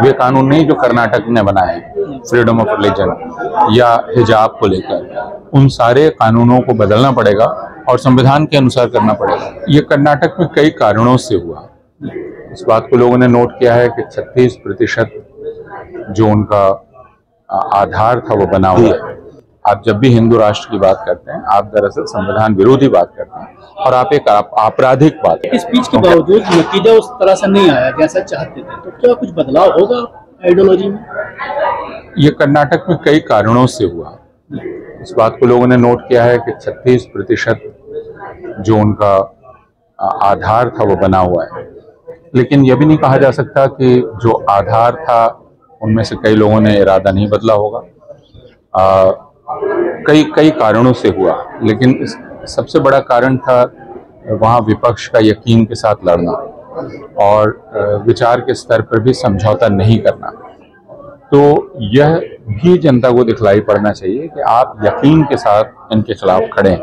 वे कानून नहीं जो कर्नाटक ने बनाए, फ्रीडम ऑफ रिलीजन या हिजाब को लेकर, उन सारे कानूनों को बदलना पड़ेगा और संविधान के अनुसार करना पड़ेगा। ये कर्नाटक में कई कारणों से हुआ। इस बात को लोगों ने नोट किया है कि 36% जो उनका आधार था वो बना हुआ है। आप जब भी हिंदू राष्ट्र की बात करते हैं, आप दरअसल संविधान विरोधी बात करते हैं और आप एक आपराधिक बात। इस स्पीच के बावजूद नतीजा उस तरह से नहीं आया जैसा चाहते थे, तो क्या कुछ बदलाव होगा आइडियोलॉजी में? ये कर्नाटक में कई कारणों से हुआ। इस बात को लोगों ने नोट किया है कि 36% जो उनका आधार था वो बना हुआ है, लेकिन यह भी नहीं कहा जा सकता कि जो आधार था उनमें से कई लोगों ने इरादा नहीं बदला होगा। कई कारणों से हुआ, लेकिन सबसे बड़ा कारण था वहाँ विपक्ष का यकीन के साथ लड़ना और विचार के स्तर पर भी समझौता नहीं करना। तो यह भी जनता को दिखलाई पड़ना चाहिए कि आप यकीन के साथ इनके खिलाफ खड़े हैं।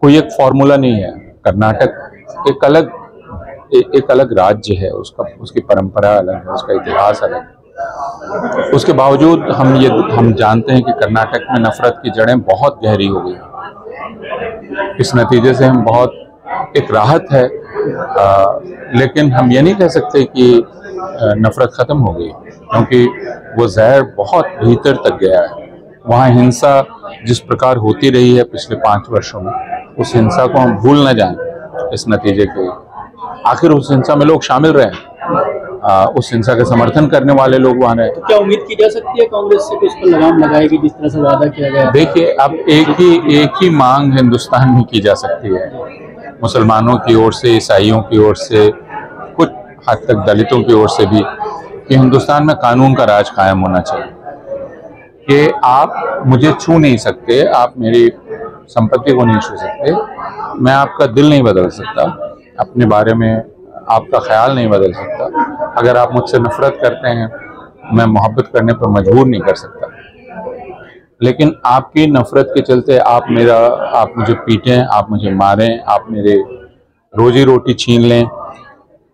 कोई एक फॉर्मूला नहीं है। कर्नाटक एक अलग राज्य है, उसकी परंपरा अलग है, उसका इतिहास अलग है। उसके बावजूद हम जानते हैं कि कर्नाटक में नफरत की जड़ें बहुत गहरी हो गई। इस नतीजे से हम बहुत एक राहत है, लेकिन हम ये नहीं कह सकते कि नफरत खत्म हो गई, क्योंकि वो जहर बहुत भीतर तक गया है। वहाँ हिंसा जिस प्रकार होती रही है पिछले 5 वर्षों में, उस हिंसा को हम भूल न जाएं। इस नतीजे के आखिर उस हिंसा में लोग शामिल रहे, उस हिंसा का समर्थन करने वाले लोग वहाँ रहे। तो क्या उम्मीद की जा सकती है कांग्रेस से कि उस पर लगाम लगाएगी जिस तरह से वादा किया गया? देखिए, अब एक ही मांग हिंदुस्तान में की जा सकती है, मुसलमानों की ओर से, ईसाइयों की ओर से, कुछ हद तक दलितों की ओर से भी, कि हिंदुस्तान में कानून का राज कायम होना चाहिए। कि आप मुझे छू नहीं सकते, आप मेरी संपत्ति को नहीं छू सकते, मैं आपका दिल नहीं बदल सकता, अपने बारे में आपका ख्याल नहीं बदल सकता। अगर आप मुझसे नफरत करते हैं, मैं मोहब्बत करने पर मजबूर नहीं कर सकता। लेकिन आपकी नफरत के चलते आप मुझे पीटें, आप मुझे मारें, आप मेरे रोजी रोटी छीन लें,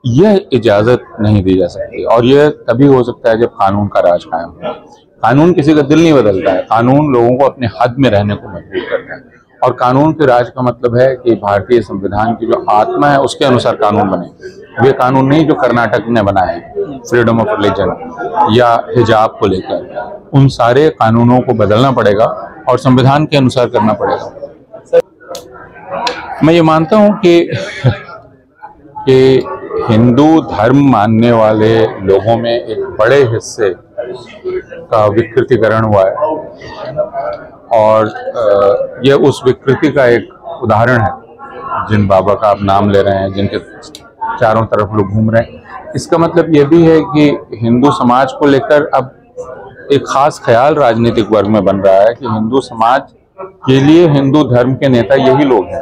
यह इजाज़त नहीं दी जा सकती। और यह तभी हो सकता है जब कानून का राज कायम हो। कानून किसी का दिल नहीं बदलता है, कानून लोगों को अपने हद में रहने को मजबूर करता है। और कानून के राज का मतलब है कि भारतीय संविधान की जो आत्मा है उसके अनुसार कानून बने। वे कानून नहीं जो कर्नाटक ने बनाए, फ्रीडम ऑफ रिलीजन या हिजाब को लेकर, उन सारे कानूनों को बदलना पड़ेगा और संविधान के अनुसार करना पड़ेगा। मैं ये मानता हूँ कि हिंदू धर्म मानने वाले लोगों में एक बड़े हिस्से का विकृतीकरण हुआ है और यह उस विकृति का एक उदाहरण है। जिन बाबा का आप नाम ले रहे हैं, जिनके चारों तरफ लोग घूम रहे हैं, इसका मतलब यह भी है कि हिंदू समाज को लेकर अब एक खास ख्याल राजनीतिक वर्ग में बन रहा है कि हिंदू समाज के लिए हिंदू धर्म के नेता यही लोग हैं।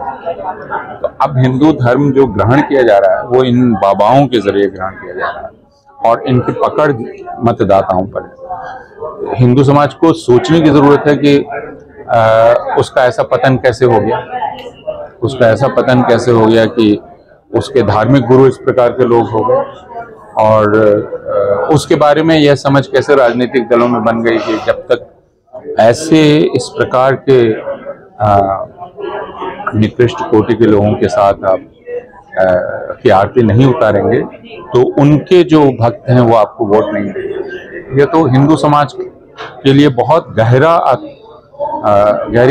तो अब हिंदू धर्म जो ग्रहण किया जा रहा है वो इन बाबाओं के जरिए ग्रहण किया जा रहा है और इनकी पकड़ मतदाताओं पर है। हिंदू समाज को सोचने की जरूरत है कि उसका ऐसा पतन कैसे हो गया, उसका ऐसा पतन कैसे हो गया कि उसके धार्मिक गुरु इस प्रकार के लोग हो गए, और उसके बारे में यह समझ कैसे राजनीतिक दलों में बन गई कि जब तक ऐसे इस प्रकार के निकृष्ट कोटि के लोगों के साथ आप की आरती नहीं उतारेंगे तो उनके जो भक्त हैं वो आपको वोट नहीं देंगे। ये तो हिंदू समाज के लिए बहुत गहरी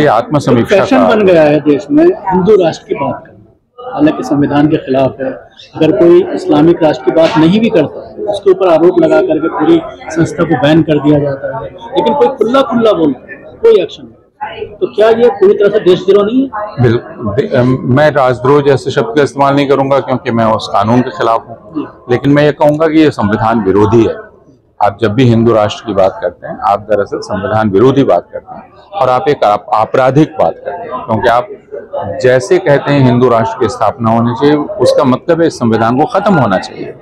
आत्मसमीक्षा फैशन बन गया है देश में हिंदू राष्ट्र की बात करना, हालांकि संविधान के खिलाफ है। अगर कोई इस्लामिक राष्ट्र की बात नहीं भी करता है, उसके ऊपर आरोप लगा करके पूरी संस्था को बैन कर दिया जाता है। लेकिन कोई खुला बोलता है, कोई एक्शन नहीं। तो क्या ये पूरी तरह से देशद्रोह नहीं है? बिल्कुल, मैं राजद्रोह जैसे शब्द का इस्तेमाल नहीं करूंगा क्योंकि मैं उस कानून के खिलाफ हूँ, लेकिन मैं ये कहूंगा कि ये संविधान विरोधी है। आप जब भी हिंदू राष्ट्र की बात करते हैं, आप दरअसल संविधान विरोधी बात करते हैं और आप एक आपराधिक बात करते हैं, क्योंकि आप जैसे कहते हैं हिंदू राष्ट्र की स्थापना होनी चाहिए, उसका मतलब है इस संविधान को खत्म होना चाहिए।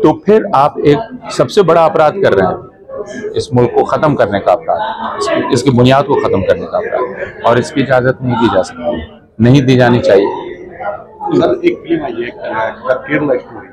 तो फिर आप एक सबसे बड़ा अपराध कर रहे हैं, इस मुल्क को खत्म करने का अपराध, इसकी बुनियाद को खत्म करने का अपराध, और इसकी इजाजत नहीं दी जा सकती, नहीं दी जानी चाहिए। एक फिल्म आई है केरला स्टोरी,